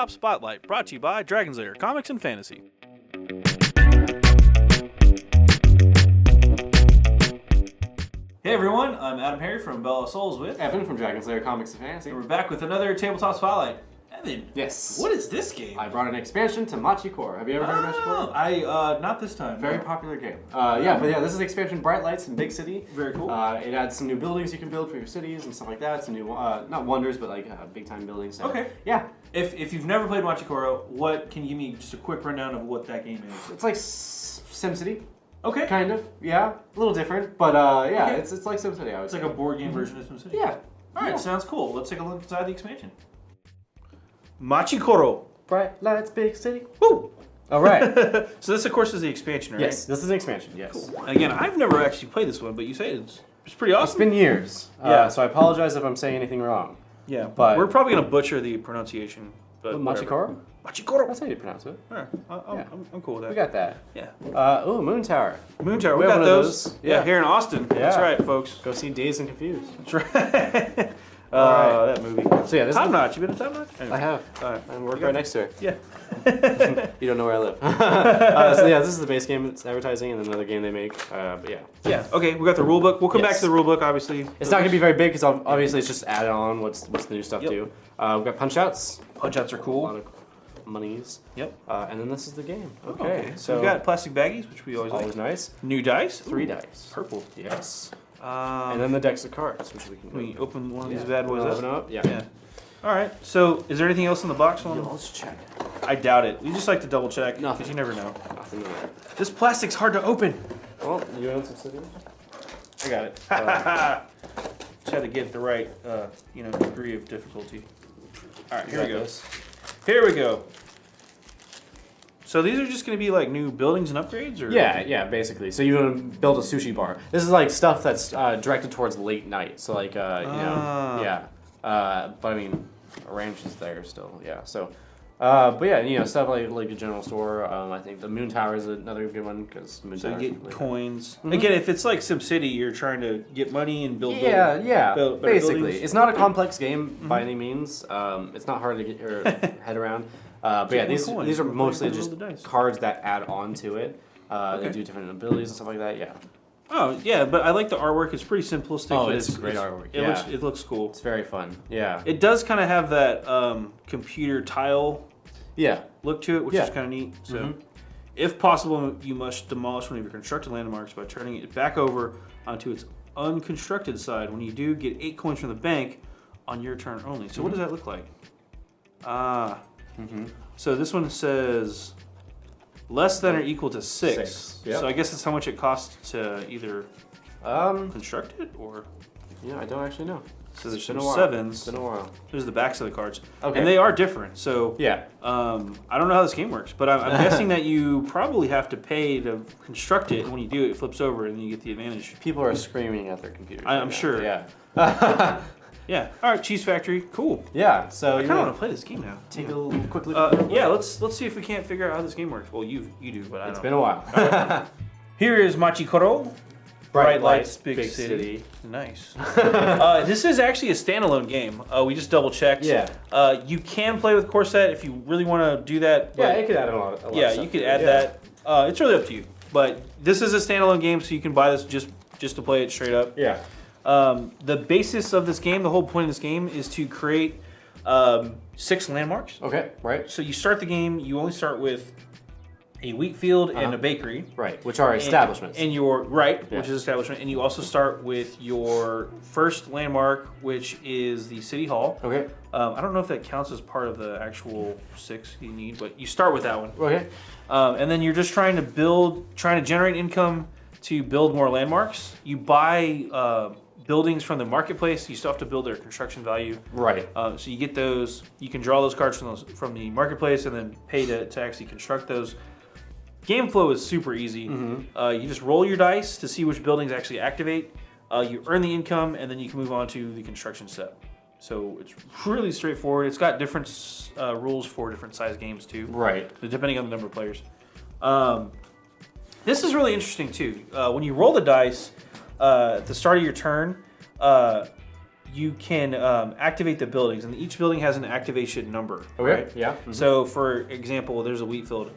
Tabletop Spotlight, brought to you by Dragon's Lair Comics and Fantasy. Hey everyone, I'm AdamHarry from Bella Souls with Evan from Dragon's Lair Comics and Fantasy. And we're back with another Tabletop Spotlight. Evan, yes. What is this game? I brought an expansion to Machi Koro. Have you ever heard of Machi Koro? Not this time. Very popular game. This is expansion Bright Lights in Big City. Very cool. It adds some new buildings you can build for your cities and stuff like that. Some new, not wonders, but like big time buildings. So, okay. Yeah. If you've never played Machi Koro, can you give me just a quick rundown of what that game is? It's like SimCity. Okay. Kind of. Yeah. A little different, but okay. it's like SimCity. I would It's say. like a board game version of SimCity. Yeah. All right. Sounds cool. Let's take a look inside the expansion. Machi Koro. Bright Lights, Big City. Woo! All right. So this, of course, is the expansion, right? Yes. This is an expansion. Yes. Cool. Again, I've never actually played this one, but you say it's pretty awesome. It's been years. Yeah. So I apologize if I'm saying anything wrong. Yeah, but we're probably gonna butcher the pronunciation. But Machi Koro? Machi Koro. That's how you pronounce it. All right. I'm cool with that. We got that. Yeah. Moon Tower. Moon Tower. We have got one of those. Yeah, here in Austin. Yeah. That's right, folks. Go see Dazed and Confused. That's right. Right. That movie. So yeah, this Top Notch. You been to Top Notch? Anyway. I have. All right. I work right next to it. Yeah. You don't know where I live. This is the base game. It's advertising and another game they make. But yeah. Yeah. Okay. We got the rule book. We'll come back to the rule book, obviously. It's not gonna be very big because obviously it's just added on. What's the new stuff too? We've got punch outs. Punch outs are cool. A lot of monies. Yep. And then this is the game. Okay. So we've got plastic baggies, which we always like. Nice. New dice. 3 dice. Purple. Yes. And then the decks of cards, which we can open one of these bad boys open up. Yeah. All right. So, is there anything else in the box? Let's check. I doubt it. We just like to double check. Nothing. Because you never know. Nothing there. This plastic's hard to open. Well, you want some cities? I got it. Just had to get the right, degree of difficulty. All right. Here we go. Here we go. So these are just going to be like new buildings and upgrades, or Yeah, basically. So you want to build a sushi bar. This is like stuff that's directed towards late night. So like but I mean, a ranch is there still. Yeah. So, but yeah, stuff like a general store. I think the Moon Tower is another good one because Moon Tower. So you get coins. Mm-hmm. Again, if it's like SimCity, you're trying to get money and build. Basically, buildings. It's not a complex game by any means. It's not hard to get your head around. But yeah, these are mostly just cards that add on to it. They do different abilities and stuff like that. Yeah. Oh yeah, but I like the artwork. It's pretty simplistic. Oh, it's great artwork. It looks cool. It's very fun. Yeah. It does kind of have that computer tile. Look to it, which is kind of neat. So, if possible, you must demolish one of your constructed landmarks by turning it back over onto its unconstructed side. When you do, get 8 coins from the bank on your turn only. So what does that look like? So this one says less than or equal to 6. Yep. So I guess that's how much it costs to either construct it, or I don't actually know. So there's some 7s. It's been a while. There's the backs of the cards. Okay. And they are different. So yeah. I don't know how this game works, but I'm guessing that you probably have to pay to construct it, and when you do, it flips over and then you get the advantage. People are screaming at their computers. I'm sure. Yeah. Yeah. All right, Cheese Factory. Cool. Yeah. So I kind of want to play this game now. Take a little quick look. Yeah. Let's see if we can't figure out how this game works. Well, you do, but I don't. It's been a while. Right. Here is Machi Koro. Bright Lights, Big City. Nice. This is actually a standalone game. We just double checked. Yeah. You can play with core set if you really want to do that. Yeah, you could add a lot. Yeah, you could add that. It's really up to you. But this is a standalone game, so you can buy this just to play it straight up. Yeah. The basis of this game, the whole point of this game, is to create 6 landmarks. Okay. Right. So you start the game. You only start with a wheat field and a bakery. Right, which are establishments. And which is establishment. And you also start with your first landmark, which is the City Hall. Okay. I don't know if that counts as part of the actual 6 you need, but you start with that one. Okay. And then you're just trying to generate income to build more landmarks. You buy buildings from the marketplace. You still have to build their construction value. Right. So you get those. You can draw those cards from the marketplace and then pay to actually construct those. Game flow is super easy. You just roll your dice to see which buildings actually activate. You earn the income, and then you can move on to the construction step. So it's really straightforward. It's got different rules for different size games too. Right. Depending on the number of players. This is really interesting too. When you roll the dice at the start of your turn, you can activate the buildings, and each building has an activation number. Okay. Right? Yeah. So, for example, there's a wheat field.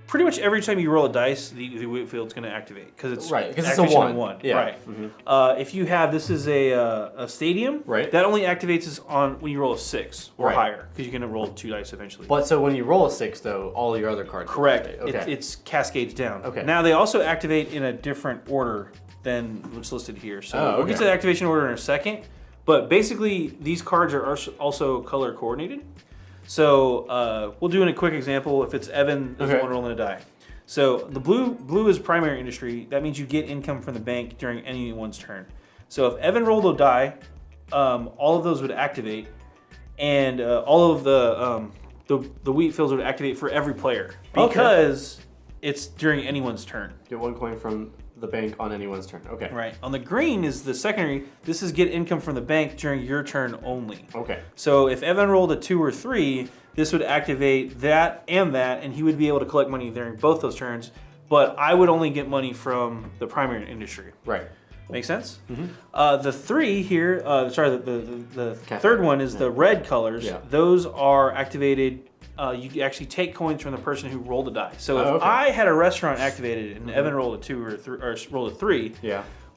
Pretty much every time you roll a dice, the wheat field's going to activate because it's it's a activation 1. Yeah. Right. If you have this is a stadium, that only activates on when you roll a 6 or higher because you're going to roll 2 dice eventually. But so when you roll a 6, though, all your other cards. Correct. Okay. It's cascades down. Okay. Now they also activate in a different order than what's listed here. So we'll get to the activation order in a second. But basically, these cards are also color coordinated. So we'll do in a quick example. If it's Evan, is the one rolling a die. So the blue is primary industry. That means you get income from the bank during anyone's turn. So if Evan rolled a die, all of those would activate, and all of the wheat fields would activate for every player because it's during anyone's turn. Get 1 coin from the bank on anyone's turn. Okay. Right. On the green is the secondary. This is get income from the bank during your turn only. Okay. So if Evan rolled a 2 or 3, this would activate that, and he would be able to collect money during both those turns. But I would only get money from the primary industry. Right. Make sense? Mm-hmm. The 3 here, the third one is the red colors. Yeah. Those are activated. You actually take coins from the person who rolled a die. So if I had a restaurant activated and Evan rolled a 2 or rolled a 3,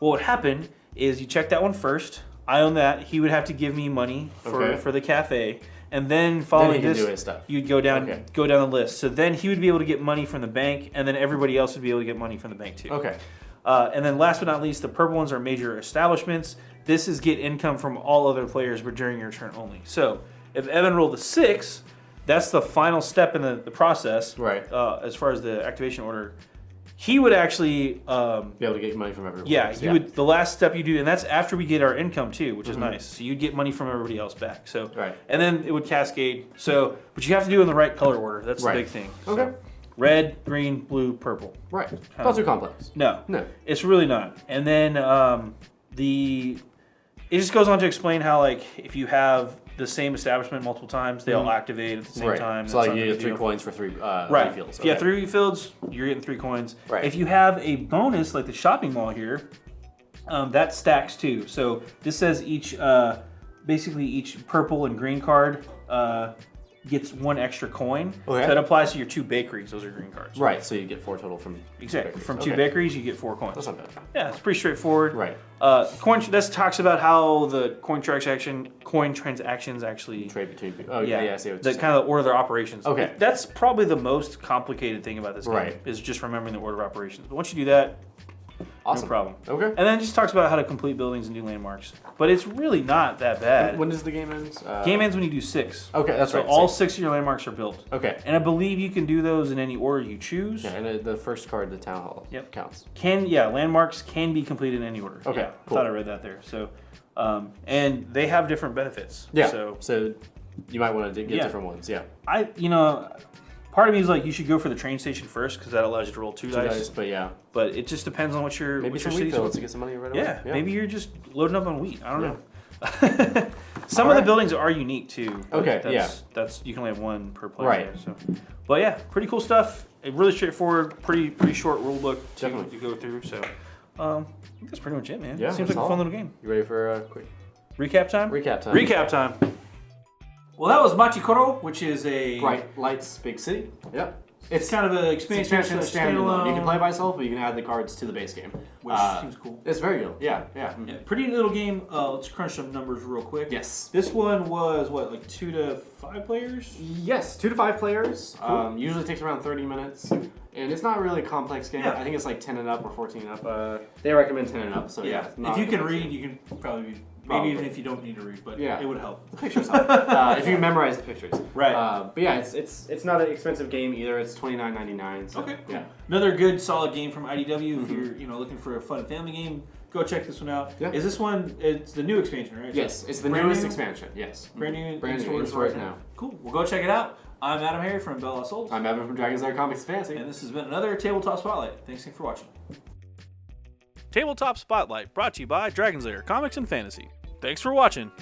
what would happen is you check that one first. I own that. He would have to give me money for the cafe. And then following this, you'd go down the list. So then he would be able to get money from the bank, and then everybody else would be able to get money from the bank too. Okay. And then last but not least, the purple ones are major establishments. This is get income from all other players, but during your turn only. So if Evan rolled a 6, that's the final step in the process. Right. As far as the activation order, he would actually be able to get money from everyone. Yeah, he would. The last step you do, and that's after we get our income too, which is nice. So you'd get money from everybody else back. So and then it would cascade. So, but you have to do it in the right color order. That's the big thing. Okay. So, red, green, blue, purple. Right. Not too complex. No, it's really not. And then it just goes on to explain how, like, if you have the same establishment multiple times, they all activate at the same time. So like you get 3 coins for 3 fields. If you have 3 fields, you're getting 3 coins. Right. If you have a bonus like the shopping mall here, that stacks too. So this says basically each purple and green card gets 1 extra coin. So that applies to your 2 bakeries. Those are green cards. Right. So you get 4 total from from 2 bakeries. You get 4 coins. That's not bad. Yeah, it's pretty straightforward. Right. This talks about how the coin transactions actually trade between people. I see what you're saying. Kind of the order of their operations. Okay. That's probably the most complicated thing about this game is just remembering the order of operations. But once you do that, no problem. Okay. And then it just talks about how to complete buildings and do landmarks. But it's really not that bad. When does the game end? Game ends when you do 6. Okay, that's right. So all 6 of your landmarks are built. Okay. And I believe you can do those in any order you choose. Yeah, and the first card, the town hall, counts. Landmarks can be completed in any order. Okay, yeah, cool. I thought I read that there. So, and they have different benefits. Yeah. So you might want to get different ones. Yeah. Part of me is like you should go for the train station first because that allows you to roll 2 dice. But it just depends on what your maybe some wheat fields to get some money right away. Yeah, maybe you're just loading up on wheat. I don't know. Some of the buildings are unique too. That's you can only have 1 per player. Right. There, so, but yeah, pretty cool stuff. Really straightforward, pretty short rule book to go through. So, I think that's pretty much it, man. Yeah, seems like a fun little game. You ready for a quick recap time? Recap time. Well, that was Machi Koro, which is a Bright Lights Big City. Yep. It's kind of an expansion standalone. You can play by yourself, but you can add the cards to the base game, which seems cool. It's very good. Yeah. Pretty little game. Let's crunch some numbers real quick. Yes. This one was like 2 to 5 players. Yes, 2 to 5 players. Cool. Usually takes around 30 minutes, and it's not really a complex game. I think it's like 10 and up or 14 and up. They recommend 10 and up. So yeah. If you can read, you can probably. Maybe even if you don't need to read, but it would help. The pictures help. If you memorize the pictures. Right. But yeah, it's not an expensive game either. It's $29.99. So, okay. Cool. Yeah. Another good solid game from IDW. If you're looking for a fun family game, go check this one out. Yeah. Is this one? It's the new expansion, right? Yes, it's the newest expansion. Yes. Brand new in stores now. Cool. Well, go check it out. I'm AdamHarry from Bell Lost Souls. I'm Evan from Dragon's Lair Comics Fantasy. And this has been another Tabletop Spotlight. Thanks for watching. Tabletop Spotlight brought to you by Dragon's Lair Comics and Fantasy. Thanks for watching.